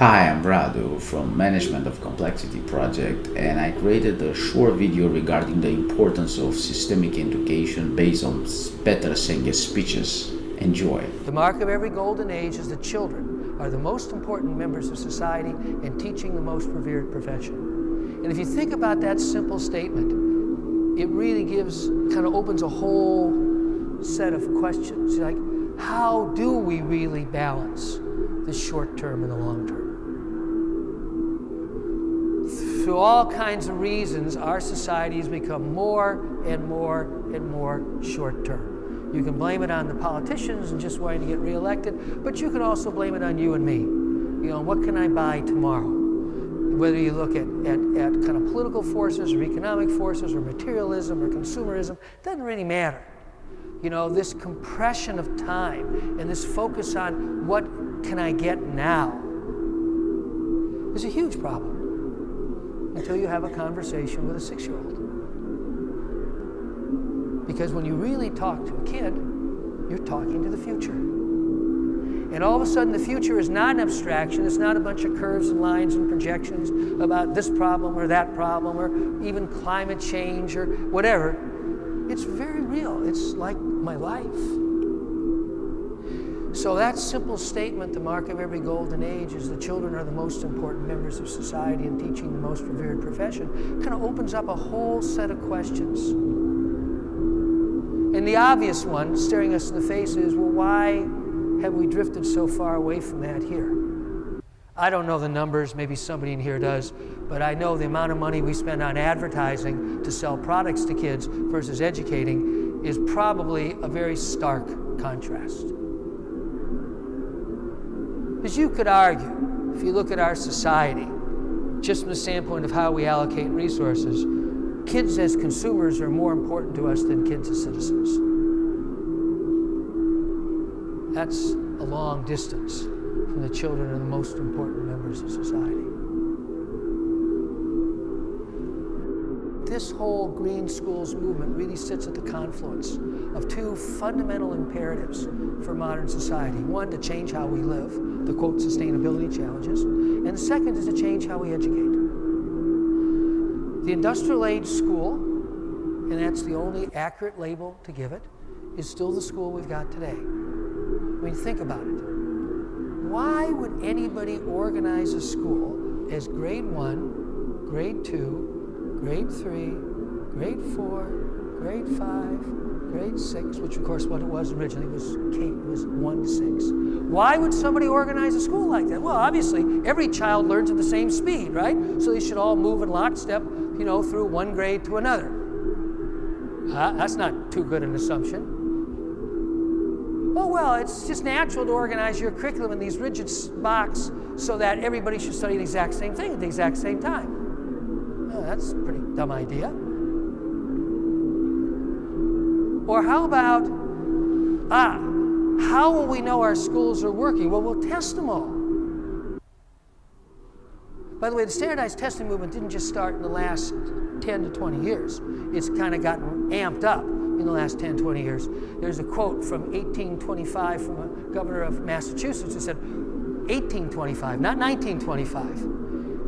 Hi, I'm Radu from Management of Complexity project, and I created a short video regarding the importance of systemic education based on Peter Senge's speeches. Enjoy. The mark of every golden age is that children are the most important members of society and teaching the most revered profession. And if you think about that simple statement, it really kind of opens a whole set of questions. Like, how do we really balance the short term and the long term? Through all kinds of reasons, our society has become more and more and more short term. You can blame it on the politicians and just wanting to get reelected, but you can also blame it on you and me. You know, what can I buy tomorrow? Whether you look at kind of political forces or economic forces or materialism or consumerism, doesn't really matter. You know, this compression of time and this focus on what can I get now is a huge problem until you have a conversation with a 6-year-old. Because when you really talk to a kid, you're talking to the future. And all of a sudden the future is not an abstraction, it's not a bunch of curves and lines and projections about this problem or that problem or even climate change or whatever. It's very real. It's like my life. So that simple statement, the mark of every golden age, is that children are the most important members of society and teaching the most revered profession, kind of opens up a whole set of questions. And the obvious one, staring us in the face, is, well, why have we drifted so far away from that here? I don't know the numbers, maybe somebody in here does, but I know the amount of money we spend on advertising to sell products to kids versus educating is probably a very stark contrast. Because you could argue, if you look at our society, just from the standpoint of how we allocate resources, kids as consumers are more important to us than kids as citizens. That's a long distance from the children are the most important members of society. This whole green schools movement really sits at the confluence of two fundamental imperatives for modern society. One, to change how we live, the quote sustainability challenges, and the second is to change how we educate. The industrial age school, and that's the only accurate label to give it, is still the school we've got today. I mean, think about it. Why would anybody organize a school as grade 1, grade 2, grade 3, grade 4, grade 5, grade 6, which of course what it was originally was 1 to 6. Why would somebody organize a school like that? Well, obviously every child learns at the same speed, right? So they should all move in lockstep, you know, through one grade to another. That's not too good an assumption. Oh, well, it's just natural to organize your curriculum in these rigid blocks so that everybody should study the exact same thing at the exact same time. Oh, that's a pretty dumb idea. Or how about, how will we know our schools are working? Well, we'll test them all. By the way, the standardized testing movement didn't just start in the last 10 to 20 years. It's kind of gotten amped up in the last 10, 20 years. There's a quote from 1825 from a governor of Massachusetts who said, 1825, not 1925,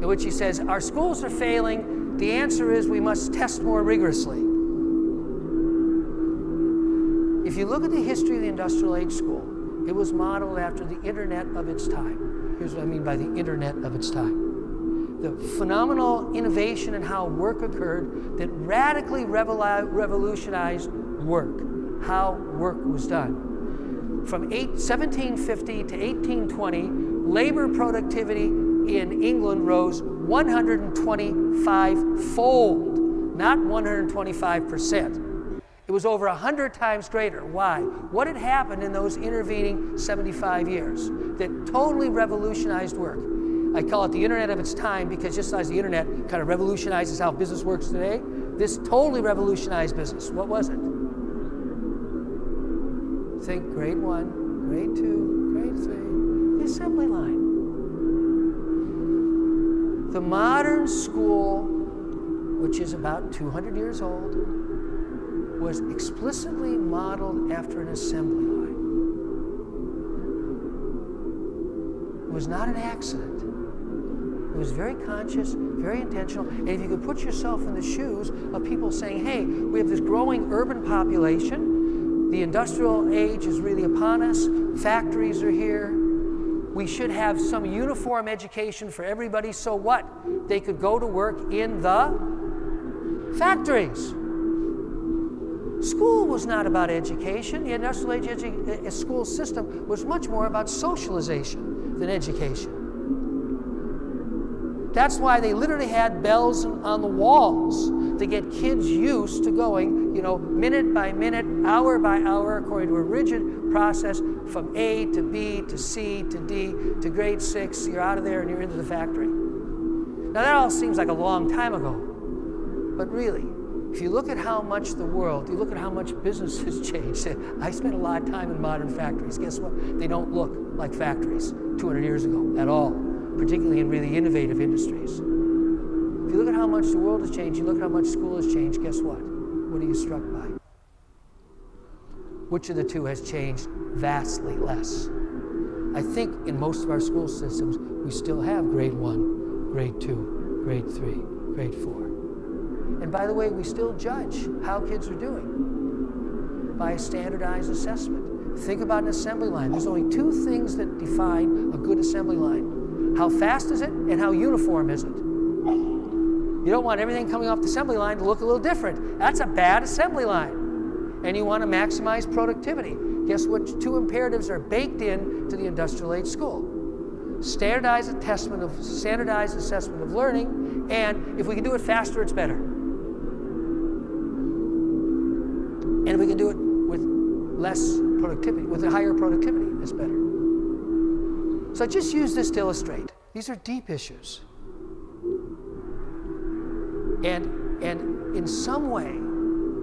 in which he says, our schools are failing. The answer is we must test more rigorously. If you look at the history of the industrial age school, it was modeled after the internet of its time. Here's what I mean by the internet of its time. The phenomenal innovation in how work occurred that radically revolutionized work, how work was done. From 1750 to 1820, labor productivity in England rose 125-fold, not 125%. It was over 100 times greater. Why? What had happened in those intervening 75 years that totally revolutionized work? I call it the internet of its time because just as the internet kind of revolutionizes how business works today, this totally revolutionized business. What was it? Think grade 1, grade 2, grade 3, the assembly line. The modern school, which is about 200 years old, was explicitly modeled after an assembly line. It was not an accident. It was very conscious, very intentional. And if you could put yourself in the shoes of people saying, hey, we have this growing urban population, the industrial age is really upon us, factories are here, we should have some uniform education for everybody, so what? They could go to work in the factories. School was not about education. The industrial age school system was much more about socialization than education. That's why they literally had bells on the walls to get kids used to going, minute by minute, hour by hour, according to a rigid process from A to B to C to D to grade 6. You're out of there and you're into the factory. Now that all seems like a long time ago, but really, if you look at how much the world, you look at how much business has changed. I spent a lot of time in modern factories. Guess what? They don't look like factories 200 years ago at all, particularly in really innovative industries. If you look at how much the world has changed, you look at how much school has changed, guess what? What are you struck by? Which of the two has changed vastly less? I think in most of our school systems, we still have grade 1, grade 2, grade 3, grade 4. And by the way, we still judge how kids are doing by a standardized assessment. Think about an assembly line. There's only two things that define a good assembly line. How fast is it and how uniform is it? You don't want everything coming off the assembly line to look a little different. That's a bad assembly line. And you want to maximize productivity. Guess what two imperatives are baked in to the industrial age school? Standardized assessment of learning, and if we can do it faster, it's better. And if we can do it with less productivity, with a higher productivity, it's better. So I just use this to illustrate. These are deep issues. And in some way,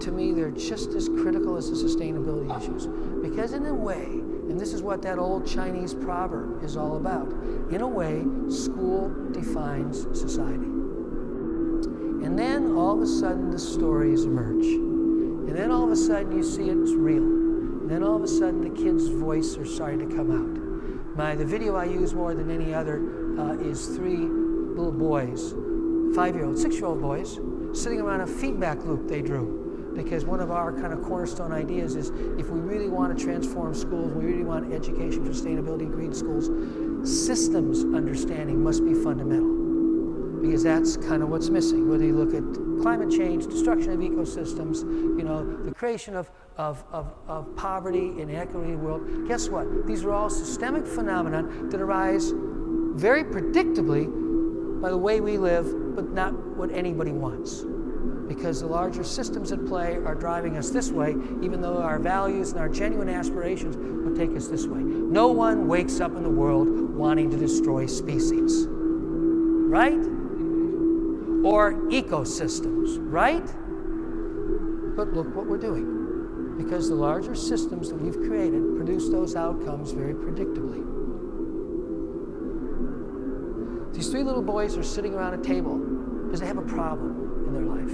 to me, they're just as critical as the sustainability issues. Because in a way, and this is what that old Chinese proverb is all about, in a way, school defines society. And then all of a sudden the stories emerge. And then all of a sudden you see it's real. And then all of a sudden the kids' voice are starting to come out. The video I use more than any other is 3 little boys, 5-year-old, 6-year-old boys, sitting around a feedback loop they drew. Because one of our kind of cornerstone ideas is if we really want to transform schools, we really want education for sustainability, green schools, systems understanding must be fundamental. Because that's kind of what's missing. Whether you look at climate change, destruction of ecosystems, the creation of poverty and inequity in the world, guess what? These are all systemic phenomena that arise very predictably by the way we live, but not what anybody wants. Because the larger systems at play are driving us this way, even though our values and our genuine aspirations would take us this way. No one wakes up in the world wanting to destroy species, right? Or ecosystems, right? But look what we're doing. Because the larger systems that we've created produce those outcomes very predictably. These 3 little boys are sitting around a table because they have a problem in their life.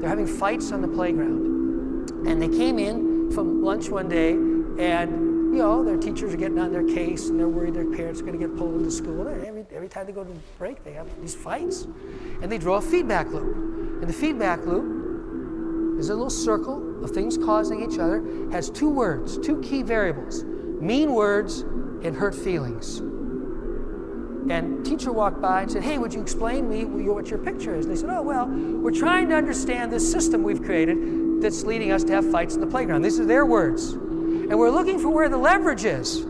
They're having fights on the playground. And they came in from lunch one day, and their teachers are getting on their case, and they're worried their parents are going to get pulled into school. Every time they go to break, they have these fights. And they draw a feedback loop. And the feedback loop is a little circle of things causing each other, has 2 words, 2 key variables, mean words and hurt feelings. And teacher walked by and said, hey, would you explain me what your picture is? And they said, oh, well, we're trying to understand this system we've created that's leading us to have fights in the playground. These are their words. And we're looking for where the leverage is.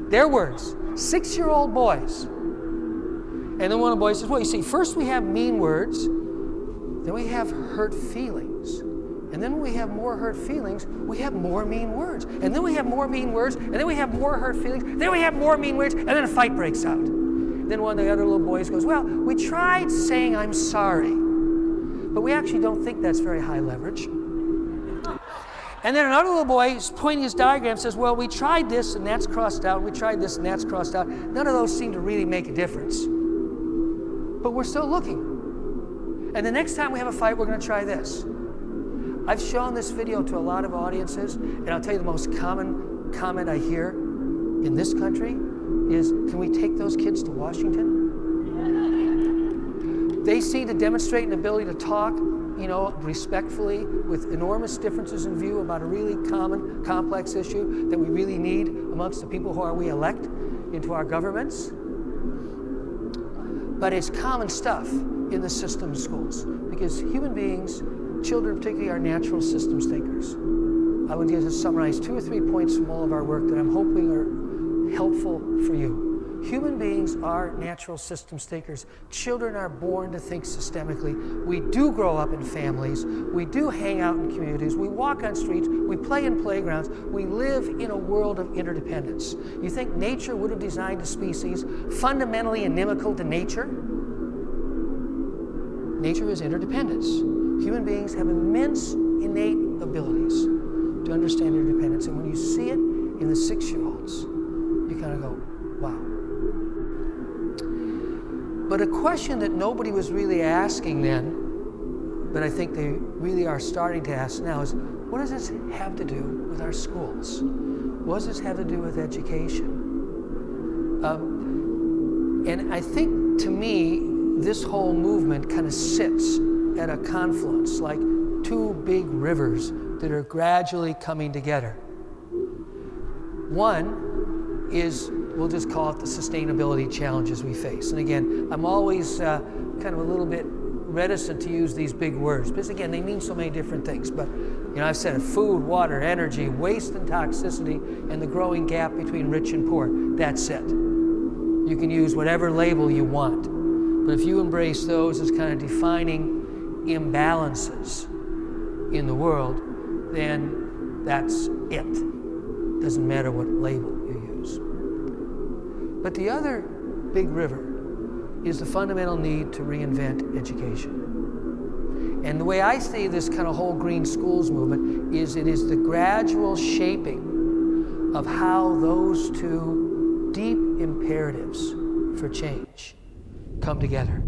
Their words. 6-year-old boys. And then one of the boys says, well, you see, first we have mean words, then we have hurt feelings. And then when we have more hurt feelings, we have more mean words. And then we have more mean words, and then we have more hurt feelings, then we have more mean words, and then a fight breaks out. Then one of the other little boys goes, well, we tried saying I'm sorry, but we actually don't think that's very high leverage. And then another little boy is pointing his diagram says, well, we tried this and that's crossed out, we tried this and that's crossed out. None of those seem to really make a difference. But we're still looking. And the next time we have a fight, we're going to try this. I've shown this video to a lot of audiences, and I'll tell you the most common comment I hear in this country is, can we take those kids to Washington? They seem to demonstrate an ability to talk, respectfully, with enormous differences in view about a really common, complex issue that we really need amongst the people who we elect into our governments. But it's common stuff in the system of schools, because human beings, children particularly, are natural systems thinkers. I would just summarize 2 or 3 points from all of our work that I'm hoping are helpful for you. Human beings are natural systems thinkers. Children are born to think systemically. We do grow up in families. We do hang out in communities. We walk on streets. We play in playgrounds. We live in a world of interdependence. You think nature would have designed a species fundamentally inimical to nature? Nature is interdependence. Human beings have immense innate abilities to understand interdependence. And when you see it in the 6-year-olds, you kind of go, wow. But a question that nobody was really asking then, but I think they really are starting to ask now, is what does this have to do with our schools? What does this have to do with education? And I think, to me, this whole movement kind of sits at a confluence, like 2 big rivers that are gradually coming together. One is, we'll just call it the sustainability challenges we face. And again, I'm always kind of a little bit reticent to use these big words, because again, they mean so many different things. But I've said it: food, water, energy, waste and toxicity, and the growing gap between rich and poor. That's it. You can use whatever label you want. But if you embrace those as kind of defining imbalances in the world, then that's it. Doesn't matter what label you use. But the other big river is the fundamental need to reinvent education. And the way I see this kind of whole green schools movement is it is the gradual shaping of how those 2 deep imperatives for change come together.